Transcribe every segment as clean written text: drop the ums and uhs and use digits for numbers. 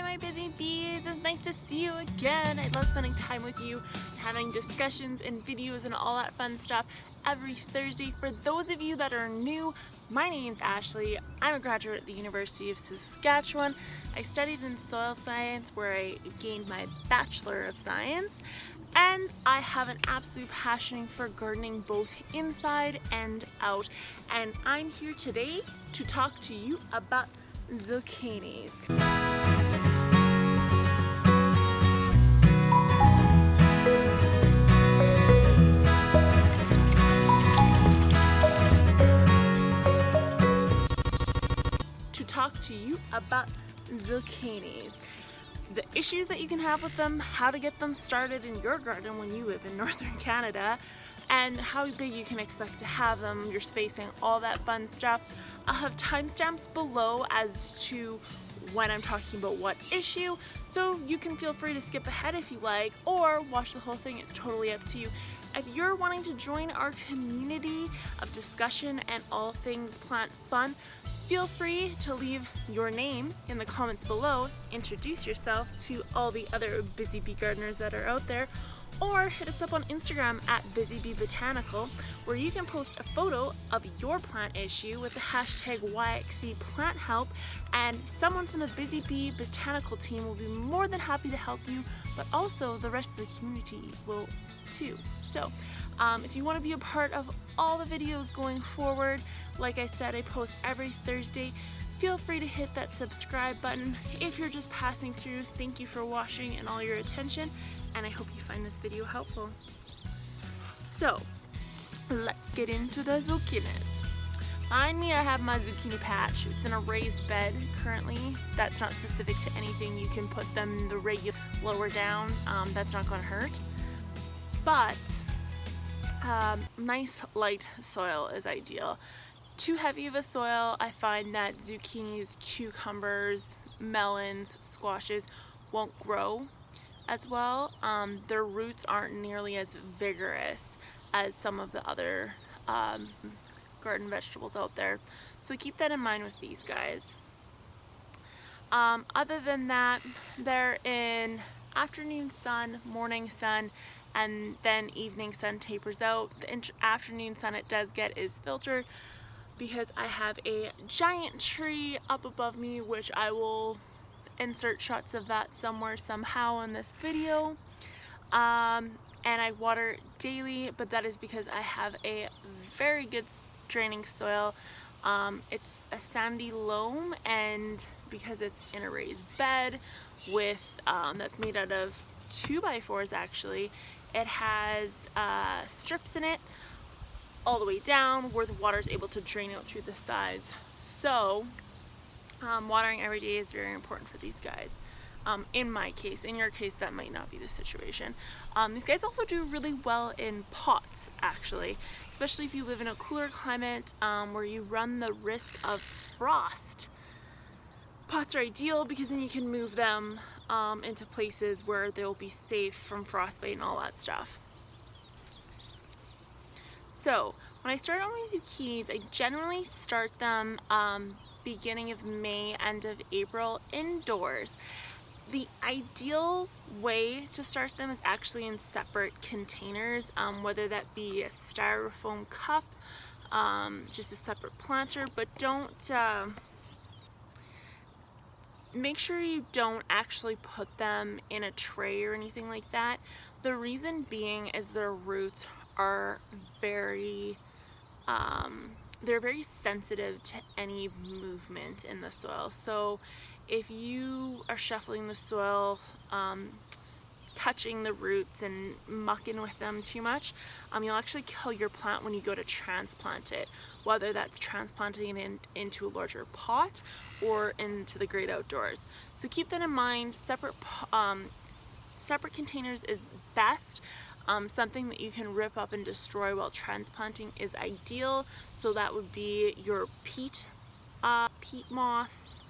my busy bees, it's nice to see you again. I love spending time with you, having discussions and videos and all that fun stuff every Thursday. For those of you that are new, my name's Ashley. I'm a graduate at the University of Saskatchewan. I studied in soil science where I gained my Bachelor of Science, and I have an absolute passion for gardening both inside and out. And I'm here today to talk to you about zucchinis. The issues that you can have with them, how to get them started in your garden when you live in northern Canada, and how big you can expect to have them, your spacing, all that fun stuff. I'll have timestamps below as to when I'm talking about what issue, so you can feel free to skip ahead if you like, or watch the whole thing. It's totally up to you. If you're wanting to join our community of discussion and all things plant fun, feel free to leave your name in the comments below, introduce yourself to all the other busy bee gardeners that are out there, or hit us up on Instagram at BusyBeeBotanical, where you can post a photo of your plant issue with the hashtag YXCPlantHelp, and someone from the Busy Bee Botanical team will be more than happy to help you, but also the rest of the community will too. So if you want to be a part of all the videos going forward, like I said, I post every Thursday. Feel free to hit that subscribe button. If you're just passing through, thank you for watching and all your attention, and I hope you find this video helpful. So let's get into the zucchinis. Behind me I have my zucchini patch. It's in a raised bed currently. That's not specific to anything. You can put them in the regular lower down. That's not going to hurt. But nice light soil is ideal. Too heavy of a soil, I find that zucchinis, cucumbers, melons, squashes won't grow as well. Their roots aren't nearly as vigorous as some of the other garden vegetables out there. So keep that in mind with these guys. Other than that, they're in afternoon sun, morning sun, and then evening sun tapers out. The afternoon sun it does get is filtered because I have a giant tree up above me, which I will insert shots of that somewhere somehow in this video. And I water daily, but that is because I have a very good draining soil. It's a sandy loam, and because it's in a raised bed with that's made out of 2x4s actually, it has strips in it all the way down where the water is able to drain out through the sides. So watering every day is very important for these guys. In my case, in your case that might not be the situation. These guys also do really well in pots actually, especially if you live in a cooler climate where you run the risk of frost. Pots are ideal because then you can move them into places where they'll be safe from frostbite and all that stuff. So when I start on my zucchinis, I generally start them beginning of May, end of April indoors. The ideal way to start them is actually in separate containers, whether that be a styrofoam cup, just a separate planter, but don't make sure you don't actually put them in a tray or anything like that. The reason being is their roots are very they're very sensitive to any movement in the soil. So if you are shuffling the soil, touching the roots and mucking with them too much, you'll actually kill your plant when you go to transplant it, whether that's transplanting it into a larger pot or into the great outdoors. So keep that in mind. Separate containers is best. Something that you can rip up and destroy while transplanting is ideal. So that would be your peat moss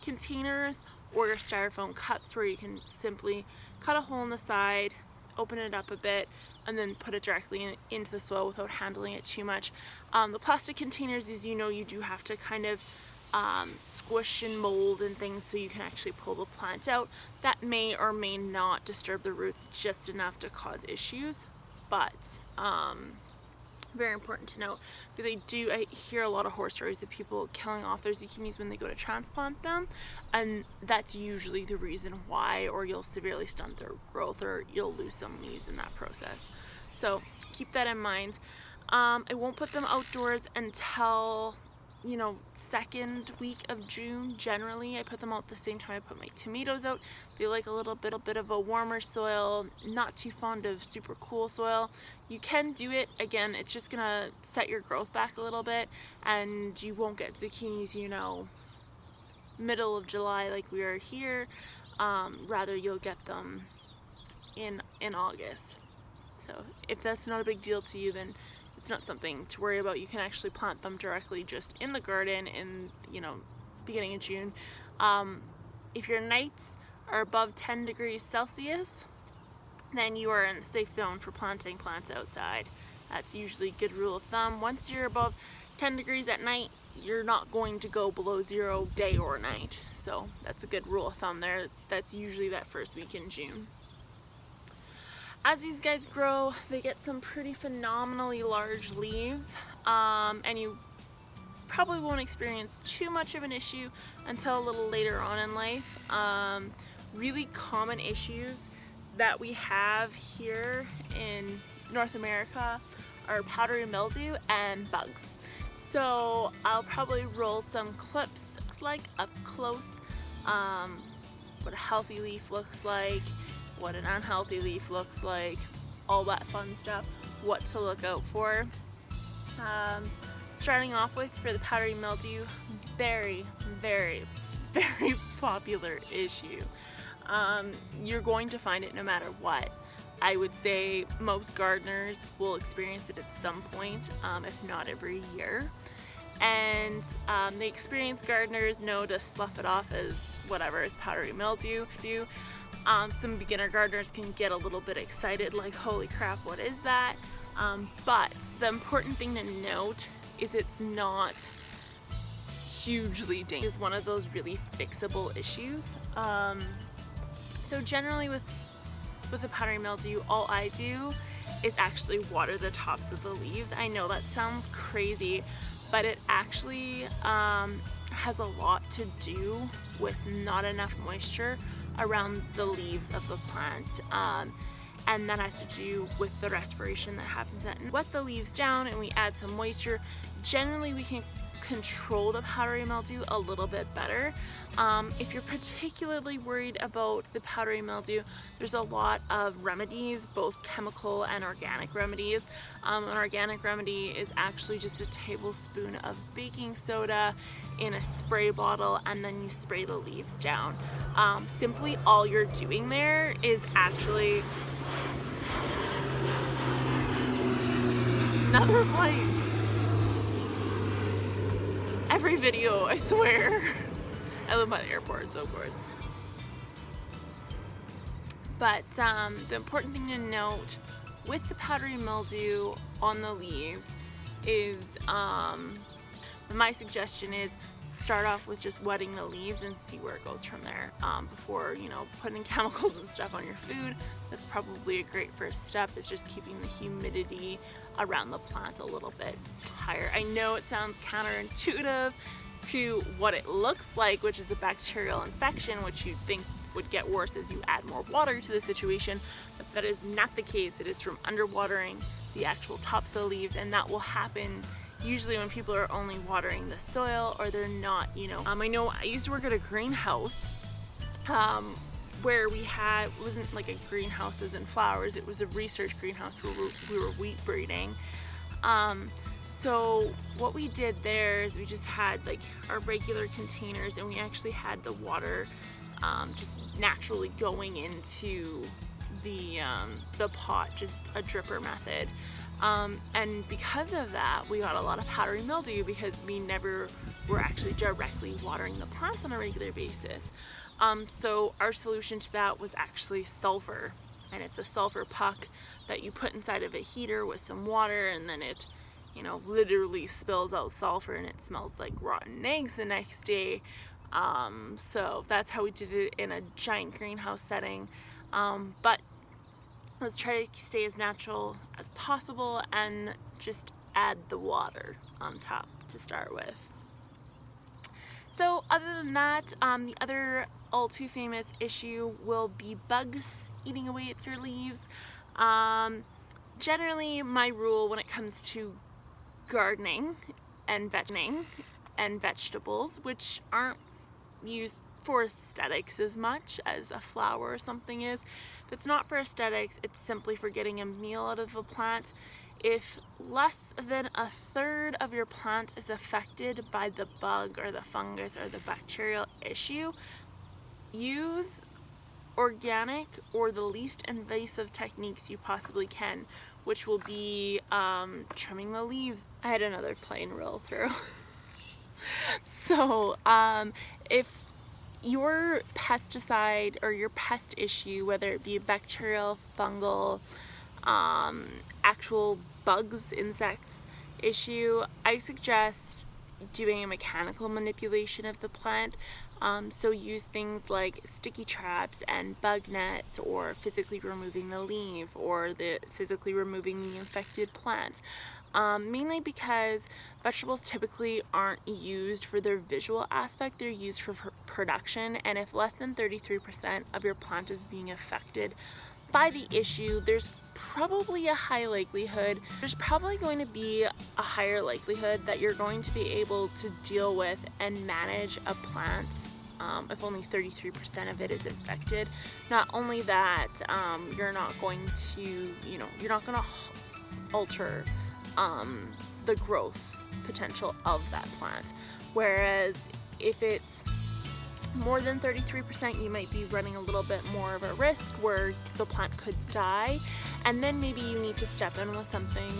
containers or your styrofoam cups, where you can simply cut a hole in the side, open it up a bit, and then put it directly into the soil without handling it too much. The plastic containers, as you know, you do have to kind of squish and mold and things so you can actually pull the plant out. That may or may not disturb the roots just enough to cause issues, but very important to note, because I hear a lot of horror stories of people killing off their zucchinis when they go to transplant them, and that's usually the reason why, or you'll severely stunt their growth, or you'll lose some leaves in that process. So keep that in mind. I won't put them outdoors until, you know, second week of June. Generally, I put them out the same time I put my tomatoes out. They like a little bit of a warmer soil, not too fond of super cool soil. You can do it, again, it's just gonna set your growth back a little bit, and you won't get zucchinis, you know, middle of July like we are here. Rather, you'll get them in August. So if that's not a big deal to you, then it's not something to worry about. You can actually plant them directly just in the garden in, you know, beginning of June. If your nights are above 10 degrees Celsius, then you are in a safe zone for planting plants outside. That's usually a good rule of thumb. Once you're above 10 degrees at night, you're not going to go below 0 day or night. So that's a good rule of thumb there. That's usually that first week in June. As these guys grow, they get some pretty phenomenally large leaves, and you probably won't experience too much of an issue until a little later on in life. Really common issues that we have here in North America are powdery mildew and bugs. So I'll probably roll some clips, looks like up close, what a healthy leaf looks like, what an unhealthy leaf looks like, all that fun stuff, what to look out for. Starting off with, for the powdery mildew, very, very, very popular issue. You're going to find it no matter what. I would say most gardeners will experience it at some point, if not every year. And the experienced gardeners know to slough it off as whatever, as powdery mildew. Some beginner gardeners can get a little bit excited, like, holy crap, what is that? But the important thing to note is it's not hugely dangerous. It's one of those really fixable issues. So generally with the powdery mildew, all I do is actually water the tops of the leaves. I know that sounds crazy, but it actually has a lot to do with not enough moisture around the leaves of the plant, and that has to do with the respiration that happens. And wet the leaves down and we add some moisture, generally we can control the powdery mildew a little bit better. If you're particularly worried about the powdery mildew, there's a lot of remedies, both chemical and organic remedies. An organic remedy is actually just a tablespoon of baking soda in a spray bottle, and then you spray the leaves down. Simply all you're doing there is actually another plane. Every video, I swear. I live by the airport, so of course. But the important thing to note with the powdery mildew on the leaves is, my suggestion is start off with just wetting the leaves and see where it goes from there. Before, you know, putting chemicals and stuff on your food, that's probably a great first step, is just keeping the humidity around the plant a little bit higher. I know it sounds counterintuitive to what it looks like, which is a bacterial infection, which you'd think would get worse as you add more water to the situation, but that is not the case. It is from underwatering the actual tops of the leaves, and that will happen usually when people are only watering the soil, or they're not, you know. I know I used to work at a greenhouse where we had, it wasn't like a greenhouse as in flowers, it was a research greenhouse where we were wheat breeding. So what we did there is we just had like our regular containers, and we actually had the water just naturally going into the pot, just a dripper method. And because of that, we got a lot of powdery mildew because we never were actually directly watering the plants on a regular basis. So our solution to that was actually sulfur, and it's a sulfur puck that you put inside of a heater with some water, and then it you know, literally spills out sulfur and it smells like rotten eggs the next day. So that's how we did it in a giant greenhouse setting. But let's try to stay as natural as possible and just add the water on top to start with. So other than that, the other all too famous issue will be bugs eating away at your leaves. Generally, my rule when it comes to gardening and vegetables, which aren't used for aesthetics as much as a flower or something is. If it's not for aesthetics, it's simply for getting a meal out of a plant. If less than a third of your plant is affected by the bug or the fungus or the bacterial issue, use organic or the least invasive techniques you possibly can, which will be trimming the leaves. I had another plane roll through. So if your pesticide or your pest issue, whether it be bacterial, fungal, actual bugs, insects issue, I suggest doing a mechanical manipulation of the plant. So use things like sticky traps and bug nets, or physically removing the leaf, or physically removing the infected plant. Mainly because vegetables typically aren't used for their visual aspect, they're used for production, and if less than 33% of your plant is being affected by the issue, there's probably going to be a higher likelihood that you're going to be able to deal with and manage a plant if only 33% of it is infected. Not only that, you're not going to alter the growth potential of that plant. Whereas if it's more than 33%, you might be running a little bit more of a risk where the plant could die, and then maybe you need to step in with something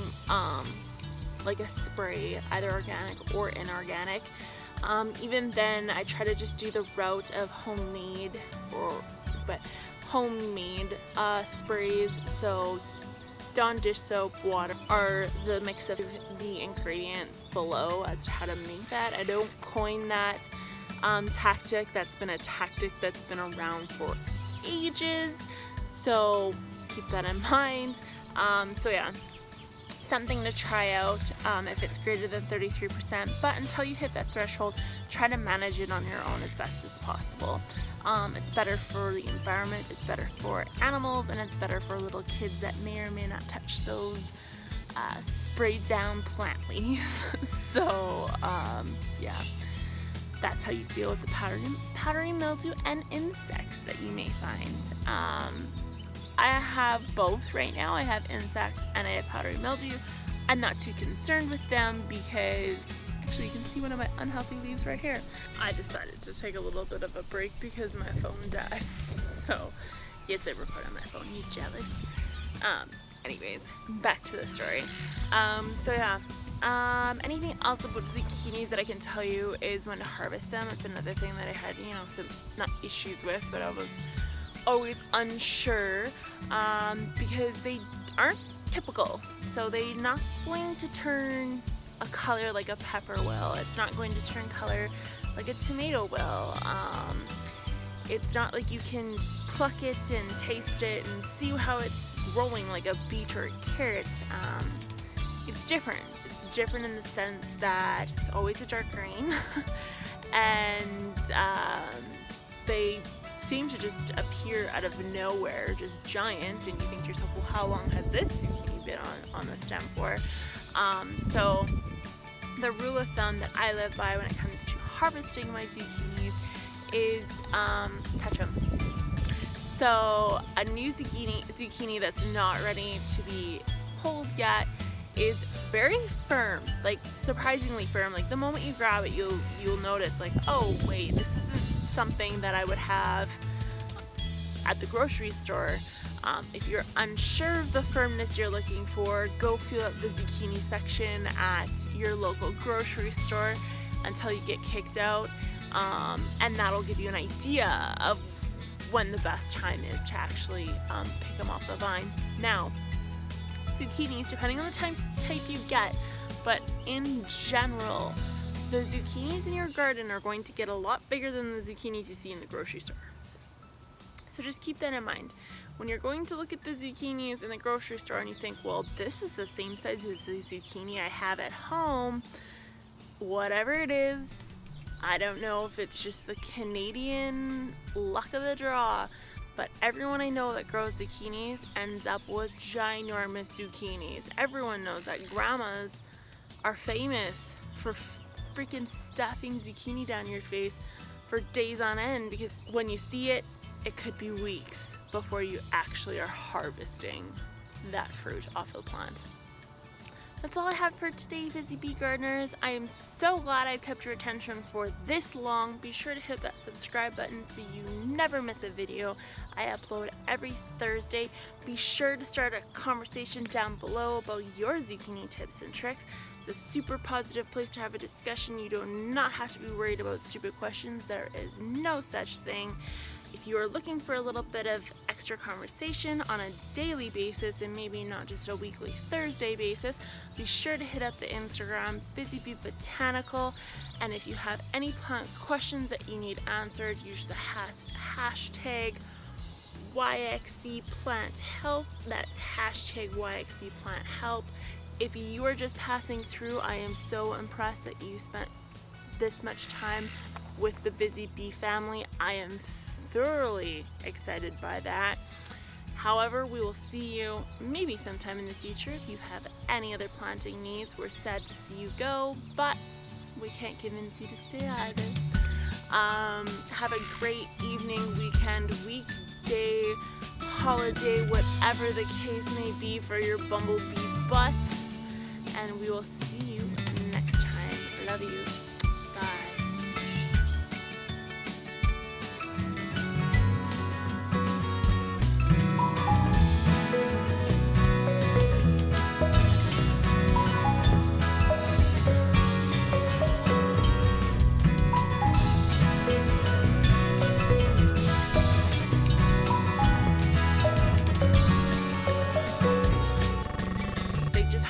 like a spray, either organic or inorganic. Even then, I try to just do the route of homemade sprays. So Dawn dish soap, water are the mix of the ingredients below as to how to make that. I don't coin that tactic. That's been a tactic that's been around for ages, so keep that in mind. So yeah, something to try out if it's greater than 33%, but until you hit that threshold, try to manage it on your own as best as possible. It's better for the environment, it's better for animals, and it's better for little kids that may or may not touch those sprayed down plant leaves. So yeah, that's how you deal with the powdery mildew and insects that you may find. I have both right now. I have insects and I have powdery mildew. I'm not too concerned with them because actually you can see one of my unhealthy leaves right here. I decided to take a little bit of a break because my phone died. So yes, I record on my phone. You jealous? Anyways, back to the story. So yeah. Anything else about zucchinis that I can tell you is when to harvest them. It's another thing that I had, some not issues with, but I was always unsure because they aren't typical. So they're not going to turn a color like a pepper will. It's not going to turn color like a tomato will. It's not like you can pluck it and taste it and see how it's growing like a beet or a carrot. It's different. It's different in the sense that it's always a dark green and they seem to just appear out of nowhere, just giant, and you think to yourself, well, how long has this zucchini been on the stem for? So the rule of thumb that I live by when it comes to harvesting my zucchinis is touch them. So a new zucchini that's not ready to be pulled yet is very firm, like surprisingly firm. Like the moment you grab it, you'll notice like, oh wait, this isn't something that I would have at the grocery store. If you're unsure of the firmness you're looking for, go feel out the zucchini section at your local grocery store until you get kicked out, and that'll give you an idea of when the best time is to actually pick them off the vine. Now, zucchinis, depending on the type you get, but in general, the zucchinis in your garden are going to get a lot bigger than the zucchinis you see in the grocery store. So just keep that in mind. When you're going to look at the zucchinis in the grocery store and you think, well, this is the same size as the zucchini I have at home, whatever it is, I don't know if it's just the Canadian luck of the draw, but everyone I know that grows zucchinis ends up with ginormous zucchinis. Everyone knows that grandmas are famous for freaking stuffing zucchini down your face for days on end, because when you see it, it could be weeks before you actually are harvesting that fruit off the plant. That's all I have for today, Busy Bee Gardeners. I am so glad I've kept your attention for this long. Be sure to hit that subscribe button so you never miss a video. I upload every Thursday. Be sure to start a conversation down below about your zucchini tips and tricks. It's a super positive place to have a discussion. You do not have to be worried about stupid questions. There is no such thing. If you are looking for a little bit of extra conversation on a daily basis and maybe not just a weekly Thursday basis, be sure to hit up the Instagram Busy Bee Botanical. And if you have any plant questions that you need answered, use the hashtag YXCPlantHelp. That's hashtag YXCPlantHelp. If you are just passing through, I am so impressed that you spent this much time with the Busy Bee family. I am thoroughly excited by that. However, we will see you maybe sometime in the future. If you have any other planting needs, we're sad to see you go, but we can't convince you to stay either. Have a great evening, weekend, weekday, holiday, whatever the case may be for your bumblebee butts. And we will see you next time. Love you. Bye.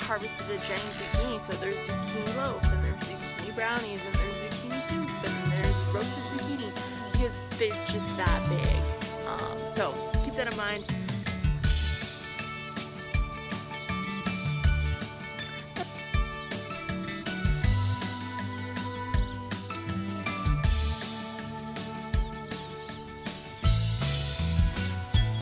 Harvested a giant zucchini, so there's zucchini loaf, and there's zucchini brownies, and there's zucchini soup, and there's roasted zucchini, because they're just that big.